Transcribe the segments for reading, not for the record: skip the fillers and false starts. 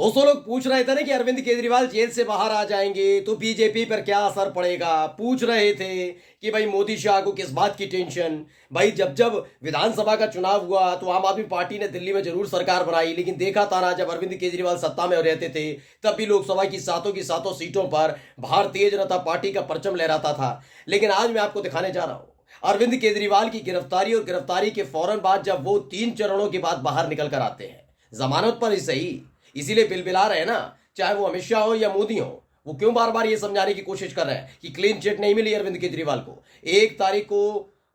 दोस्तों लोग पूछ रहे थे ना कि अरविंद केजरीवाल जेल से बाहर आ जाएंगे तो बीजेपी पर क्या असर पड़ेगा। पूछ रहे थे कि भाई मोदी शाह को किस बात की टेंशन। भाई जब जब विधानसभा का चुनाव हुआ तो आम आदमी पार्टी ने दिल्ली में जरूर सरकार बनाई, लेकिन देखा था ना, जब अरविंद केजरीवाल सत्ता में रहते थे तब भी लोकसभा की सातों सीटों पर भारतीय जनता पार्टी का परचम लहराता था। लेकिन आज मैं आपको दिखाने जा रहा हूं अरविंद केजरीवाल की गिरफ्तारी, और गिरफ्तारी के फौरन बाद जब वो 3 चरणों के बाद बाहर निकल कर आते हैं, जमानत पर ही सही, इसीलिए बिलबिला रहे हैं ना, चाहे वो अमित शाह हो या मोदी हो। वो क्यों बार बार ये समझाने की कोशिश कर रहे हैं कि क्लीन चिट नहीं मिली अरविंद केजरीवाल को, 1 तारीख को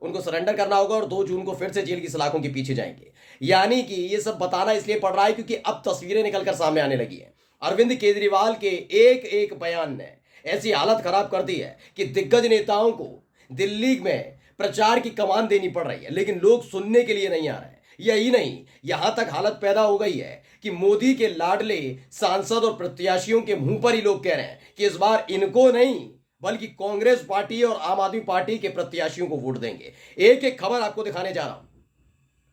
उनको सरेंडर करना होगा और 2 जून को फिर से जेल की सलाखों के पीछे जाएंगे। यानी कि ये सब बताना इसलिए पड़ रहा है क्योंकि अब तस्वीरें निकलकर सामने आने लगी है। अरविंद केजरीवाल के एक एक बयान ने ऐसी हालत खराब कर दी है कि दिग्गज नेताओं को दिल्ली में प्रचार की कमान देनी पड़ रही है, लेकिन लोग सुनने के लिए नहीं आ रहे हैं। यही नहीं, यहां तक हालत पैदा हो गई है कि मोदी के लाडले सांसद और प्रत्याशियों के मुंह पर ही लोग कह रहे हैं कि इस बार इनको नहीं बल्कि कांग्रेस पार्टी और आम आदमी पार्टी के प्रत्याशियों को वोट देंगे। एक एक खबर आपको दिखाने जा रहा हूं।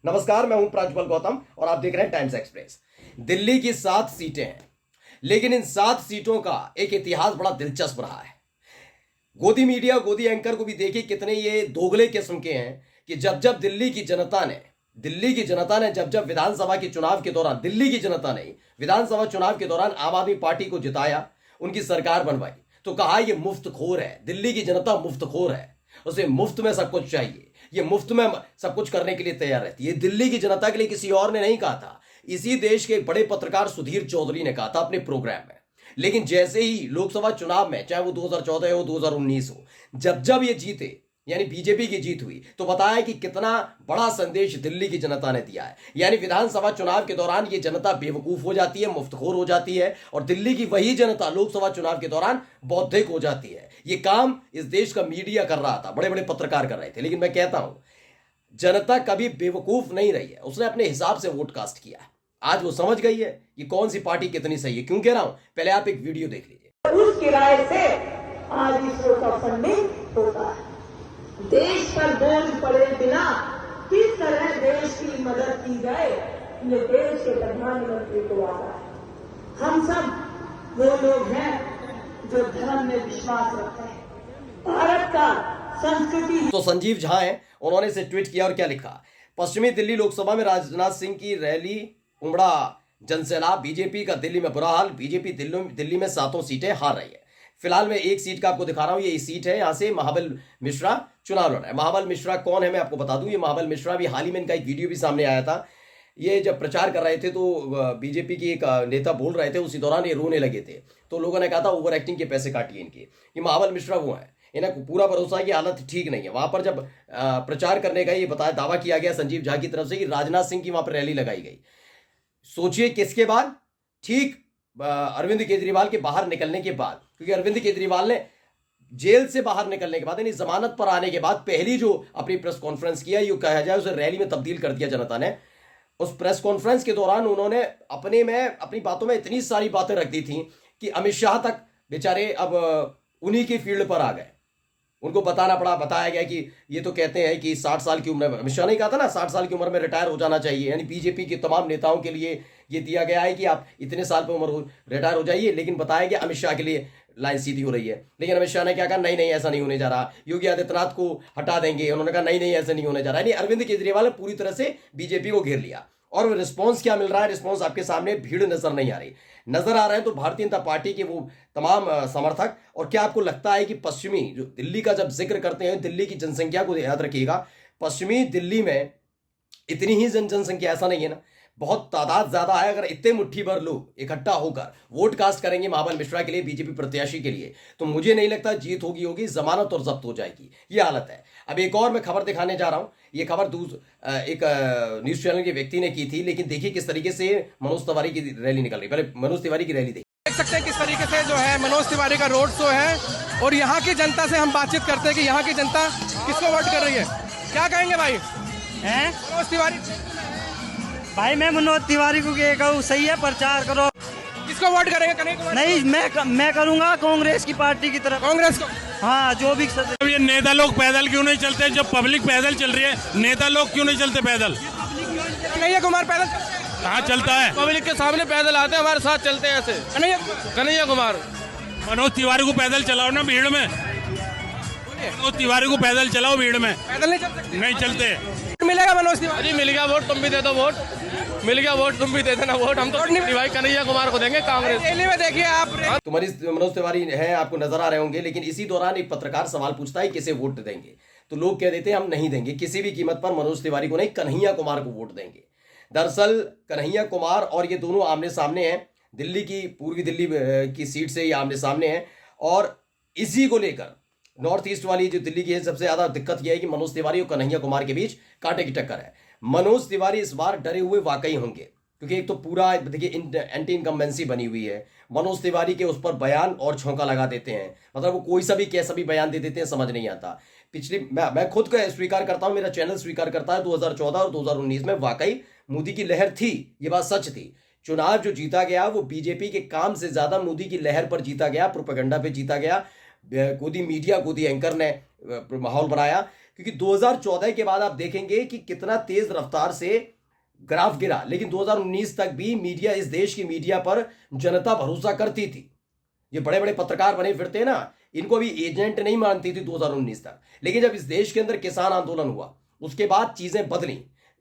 नमस्कार, मैं हूं प्राज्वल गौतम और आप देख रहे हैं टाइम्स एक्सप्रेस। दिल्ली की 7 सीटें हैं, लेकिन इन 7 सीटों का एक इतिहास बड़ा दिलचस्प रहा है। गोदी मीडिया, गोदी एंकर को भी देखिए कितने ये दोगले किस्म के हैं कि जब जब दिल्ली की जनता ने जब जब विधानसभा के चुनाव के दौरान, दिल्ली की जनता ने विधानसभा चुनाव के दौरान आम आदमी पार्टी को जिताया, उनकी सरकार बनवाई, तो कहा ये मुफ्तखोर है, दिल्ली की जनता मुफ्तखोर है, उसे मुफ्त में सब कुछ चाहिए, ये मुफ्त में सब कुछ करने के लिए तैयार रहती है। दिल्ली की जनता के लिए किसी और ने नहीं कहा था, इसी देश के एक बड़े पत्रकार सुधीर चौधरी ने कहा था अपने प्रोग्राम में। लेकिन जैसे ही लोकसभा चुनाव में, चाहे वो 2014 हो 2019 हो, जब जब ये जीते, यानी बीजेपी की जीत हुई, तो बताया कि कितना बड़ा संदेश दिल्ली की जनता ने दिया है। यानी विधानसभा चुनाव के दौरान ये जनता बेवकूफ हो जाती है, मुफ्तखोर हो जाती है, और दिल्ली की वही जनता लोकसभा चुनाव के दौरान बौद्धिक हो जाती है। ये काम इस देश का मीडिया कर रहा था, बड़े बड़े पत्रकार कर रहे थे। लेकिन मैं कहता हूं, जनता कभी बेवकूफ नहीं रही है, उसने अपने हिसाब से वोट कास्ट किया है। आज वो समझ गई है कि कौन सी पार्टी कितनी सही है। क्यों कह रहा हूं, पहले आप एक वीडियो देख लीजिए। उस किराए से आज इसरो का फंडिंग होता है। देश पर बोझ पड़े बिना किस तरह देश की मदद की जाए, ये देश के प्रधानमंत्री को आता है। हम सब वो लोग हैं जो धर्म में विश्वास रखते हैं। भारत का संस्कृति। तो संजीव झा हैं, उन्होंने इसे ट्वीट किया और क्या लिखा। पश्चिमी दिल्ली लोकसभा में राजनाथ सिंह की रैली, उमड़ा जनसैलाब, बीजेपी का दिल्ली में बुरा हाल, बीजेपी दिल्ली में 7 सीटें हार रही है। फिलहाल मैं एक सीट का आपको दिखा रहा हूं, ये सीट है, यहां से महाबल मिश्रा चुनाव लड़ रहा है। महाबल मिश्रा कौन है मैं आपको बता दूं, ये महाबल मिश्रा भी हाल ही में इनका एक वीडियो भी सामने आया था। ये जब प्रचार कर रहे थे तो बीजेपी की एक नेता बोल रहे थे, उसी दौरान ये रोने लगे थे, तो लोगों ने कहा था ओवर एक्टिंग के पैसे काटिए इनके। ये महाबल मिश्रा वो है, इन्हें पूरा भरोसा है कि हालत ठीक नहीं है। वहां पर जब प्रचार करने का ये बताया, दावा किया गया संजीव झा की तरफ से कि राजनाथ सिंह की वहां पर रैली लगाई गई। सोचिए किसके बाद, ठीक अरविंद केजरीवाल के बाहर निकलने के बाद, क्योंकि अरविंद केजरीवाल ने जेल से बाहर निकलने के बाद, यानी जमानत पर आने के बाद पहली जो अपनी प्रेस कॉन्फ्रेंस किया, ये कहा जाए उसे रैली में तब्दील कर दिया जनता ने। उस प्रेस कॉन्फ्रेंस के दौरान उन्होंने अपनी बातों में इतनी सारी बातें रख दी थी कि अमित शाह तक बेचारे अब उन्हीं की फील्ड पर आ गए। उनको बताया गया कि ये तो कहते हैं कि 60 साल की उम्र में, अमित शाह ने कहा था ना 60 साल की उम्र में रिटायर हो जाना चाहिए, यानी बीजेपी के तमाम नेताओं के लिए ये दिया गया है कि आप इतने साल पर उम्र रिटायर हो जाइए। लेकिन बताया गया अमित शाह के लिए लाइन सीधी हो रही है। लेकिन अमित शाह ने क्या कहा, नहीं ऐसा नहीं होने जा रहा, योगी आदित्यनाथ को हटा देंगे। उन्होंने कहा नहीं ऐसा नहीं होने जा रहा है। अरविंद केजरीवाल ने पूरी तरह से बीजेपी को घेर लिया। और रिस्पॉन्स क्या मिल रहा है, रिस्पॉन्स आपके सामने, भीड़ नजर नहीं आ रही, नजर आ रहे हैं तो भारतीय जनता पार्टी के वो तमाम समर्थक। और क्या आपको लगता है कि पश्चिमी जो दिल्ली का जब जिक्र करते हैं, दिल्ली की जनसंख्या को याद रखिएगा, पश्चिमी दिल्ली में इतनी ही जनसंख्या ऐसा नहीं है ना, बहुत तादाद ज्यादा है। अगर इतने मुट्ठी भर लोग इकट्ठा होकर वोट कास्ट करेंगे महाबल मिश्रा के लिए, बीजेपी प्रत्याशी के लिए, तो मुझे नहीं लगता जीत होगी, जमानत और जब्त हो जाएगी। ये हालत है। अब एक और मैं खबर दिखाने जा रहा हूं। ये खबर एक न्यूज चैनल के व्यक्ति ने की थी, लेकिन देखिए किस तरीके से मनोज तिवारी की रैली निकल रही। पहले मनोज तिवारी की रैली देख सकते हैं किस तरीके से जो है मनोज तिवारी का रोड शो है, और यहाँ की जनता से हम बातचीत करते हैं कि यहाँ की जनता किसको वोट कर रही है। क्या कहेंगे भाई? मनोज तिवारी भाई, मैं मनोज तिवारी को कहूँ सही है, प्रचार करो। किसको वोट करेंगे? नहीं, मैं करूँगा कांग्रेस की पार्टी की तरफ। कांग्रेस को? हाँ, जो भी। ये नेता लोग पैदल क्यों नहीं चलते? जब पब्लिक पैदल चल रही है, नेता लोग क्यों नहीं चलते पैदल? नहीं है कुमार पैदल? कहाँ चलता है? पब्लिक के सामने पैदल आते हैं, हमारे साथ चलते हैं ऐसे। कन्हैया कुमार। मनोज तिवारी को पैदल चलाओ ना भीड़ में। मनोज तिवारी को पैदल चलाओ भीड़ में। पैदल नहीं चल सकते? नहीं चलते। मिलेगा मनोज तिवारी? मिल गया वोट, तुम भी दे दो वोट। मिल गया वोट, तुम भी दे देना वोट। हम तो नहीं भाई, कन्हैया कुमार को देंगे। कांग्रेस दिल्ली में देखिए आप। तुम्हारी मनोज तिवारी हैं, आपको नजर आ रहे होंगे, लेकिन इसी दौरान एक पत्रकार सवाल पूछता है किसे वोट देंगे, तो लोग कह देते हैं हम नहीं देंगे किसी भी कीमत पर, मनोज तिवारी को नहीं, कन्हैया कुमार को वोट देंगे। दरअसल कन्हैया कुमार और ये दोनों आमने सामने हैं, दिल्ली की, पूर्वी दिल्ली की सीट से ये आमने सामने हैं। और इसी को लेकर नॉर्थ ईस्ट वाली जो दिल्ली की है, सबसे ज्यादा दिक्कत यह है कि मनोज तिवारी और कन्हैया कुमार के बीच कांटे की टक्कर है। मनोज तिवारी इस बार डरे हुए वाकई होंगे, क्योंकि एक तो पूरा देखिए एंटी इनकम्बेंसी बनी हुई है। मनोज तिवारी के उस पर बयान और झोंका लगा देते हैं, मतलब वो कोई सा भी कैसा भी बयान दे देते हैं, समझ नहीं आता। मैं खुद को स्वीकार करता हूं, मेरा चैनल स्वीकार करता है, 2014 और 2019 में वाकई मोदी की लहर थी, ये बात सच थी। चुनाव जो जीता गया वो बीजेपी के काम से ज्यादा मोदी की लहर पर जीता गया, प्रोपेगेंडा पे जीता गया। गोदी मीडिया, गोदी एंकर ने माहौल बनाया, क्योंकि 2014 के बाद आप देखेंगे कि कितना तेज रफ्तार से ग्राफ गिरा, लेकिन 2019 तक भी मीडिया, इस देश की मीडिया पर जनता भरोसा करती थी। ये बड़े बड़े पत्रकार बने फिरते हैं ना, इनको भी एजेंट नहीं मानती थी 2019 तक। लेकिन जब इस देश के अंदर किसान आंदोलन हुआ, उसके बाद चीजें बदली,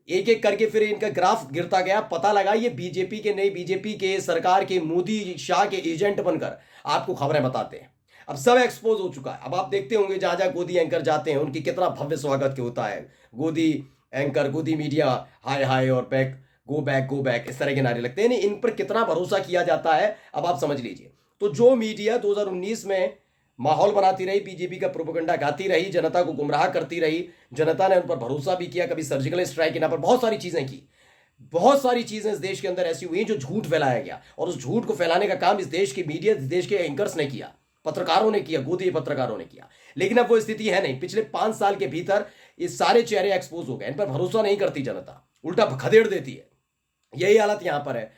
एक एक करके फिर इनका ग्राफ गिरता गया। पता लगा ये बीजेपी के, नई बीजेपी के सरकार के, मोदी शाह के एजेंट बनकर आपको खबरें बताते हैं। अब सब एक्सपोज हो चुका है। अब आप देखते होंगे जहां जहां गोदी एंकर जाते हैं उनकी कितना भव्य स्वागत होता है। गोदी एंकर, गोदी मीडिया, हाय हाय और back, go back, go back, इस तरह के नारे लगते हैं। नहीं, इन पर कितना भरोसा किया जाता है अब आप समझ लीजिए। तो जो मीडिया 2019 में माहौल बनाती रही, बीजेपी का प्रोपेगेंडा गाती रही, जनता को गुमराह करती रही, जनता ने उन पर भरोसा भी किया, कभी सर्जिकल स्ट्राइक के नाम पर बहुत सारी चीजें की। बहुत सारी चीजें इस देश के अंदर ऐसी हुई जो झूठ फैलाया गया, और उस झूठ को फैलाने का काम इस देश की मीडिया, इस देश के एंकर्स ने किया, पत्रकारों ने किया, गोदी पत्रकारों ने किया। लेकिन अब वो स्थिति है नहीं। पिछले 5 साल के भीतर ये सारे चेहरे एक्सपोज हो गए, इन पर भरोसा नहीं करती जनता, उल्टा खदेड़ देती है। यही हालत यहां पर है।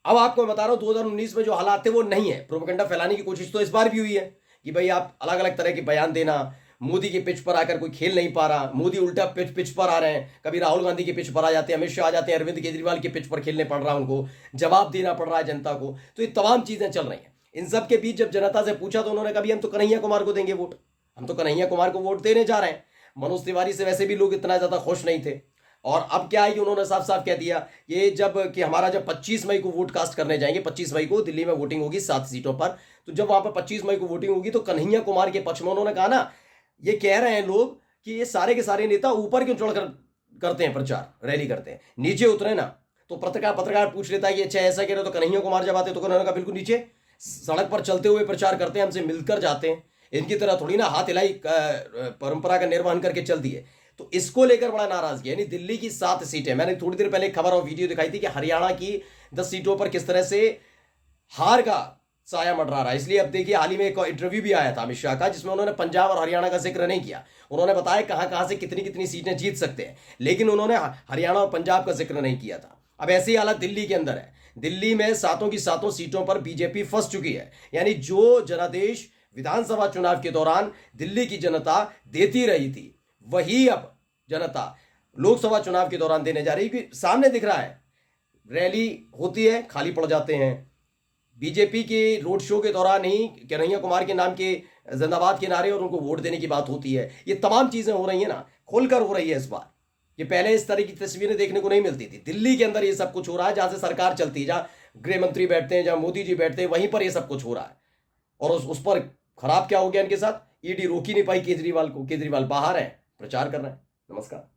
अब आपको मैं बता रहा हूं 2019 में जो हालात थे वो नहीं है। प्रोपेगेंडा फैलाने की कोशिश तो इस बार भी हुई है कि भाई आप अलग अलग तरह के बयान देना, मोदी के पिच पर आकर कोई खेल नहीं पा रहा, मोदी उल्टा पिच पर आ रहे हैं, कभी राहुल गांधी के पिच पर आ जाते हैं, अमित शाह आ जाते हैं, अरविंद केजरीवाल के पिच पर खेलने पड़ रहा है, उनको जवाब देना पड़ रहा है जनता को। तो ये तमाम चीजें चल रही हैं। इन सब के बीच जब जनता से पूछा तो उन्होंने कहा हम तो कन्हैया कुमार को देंगे वोट, हम तो कन्हैया कुमार को वोट देने जा रहे हैं। मनोज तिवारी से वैसे भी लोग इतना ज्यादा खुश नहीं थे। और अब क्या है कि उन्होंने साफ साफ कह दिया ये जब कि हमारा जब 25 मई को वोट कास्ट करने जाएंगे, 25 मई को दिल्ली में वोटिंग होगी 7 सीटों पर, तो जब वहां पर 25 मई को वोटिंग होगी तो कन्हैया कुमार के पक्ष में उन्होंने कहा ना, ये कह रहे हैं लोग कि ये सारे के सारे नेता ऊपर क्यों चढ़कर करते हैं प्रचार, रैली करते हैं, नीचे उतरे ना। तो पत्रकार पूछ लेता है कि अच्छा ऐसा कह रहे हो, तो कन्हैया कुमार जब आते तो उन्होंने कहा बिल्कुल नीचे सड़क पर चलते हुए प्रचार करते हैं, हमसे मिलकर जाते हैं, इनकी तरह थोड़ी ना हाथ हिलाई परंपरा का निर्वहन करके चल दिए। तो इसको लेकर बड़ा नाराजगी, यानी दिल्ली की 7 सीटें, मैंने थोड़ी देर पहले खबर और वीडियो दिखाई थी कि हरियाणा की 10 सीटों पर किस तरह से हार का साया मंडरा रहा है। इसलिए अब देखिए हाल ही में एक इंटरव्यू भी आया था अमित शाह का, जिसमें उन्होंने पंजाब और हरियाणा का जिक्र नहीं किया। उन्होंने बताया कहां कहां से कितनी कितनी सीटें जीत सकते हैं, लेकिन उन्होंने हरियाणा और पंजाब का जिक्र नहीं किया था। अब ऐसी हालत दिल्ली के अंदर है। दिल्ली में 7 की 7 सीटों पर बीजेपी फंस चुकी है। यानी जो जनादेश विधानसभा चुनाव के दौरान दिल्ली की जनता देती रही थी, वही अब जनता लोकसभा चुनाव के दौरान देने जा रही है। सामने दिख रहा है, रैली होती है, खाली पड़ जाते हैं। बीजेपी के रोड शो के दौरान ही कन्हैया कुमार के नाम के जिंदाबाद के नारे और उनको वोट देने की बात होती है। ये तमाम चीजें हो रही है ना, खुलकर हो रही है इस बार। ये पहले इस तरह की तस्वीरें देखने को नहीं मिलती थी। दिल्ली के अंदर ये सब कुछ हो रहा है, जहां से सरकार चलती है, जहां गृह मंत्री बैठते हैं, जहां मोदी जी बैठते हैं, वहीं पर ये सब कुछ हो रहा है। और उस पर खराब क्या हो गया इनके साथ, ईडी रोक ही नहीं पाई केजरीवाल को। केजरीवाल बाहर है, प्रचार कर रहे हैं। नमस्कार।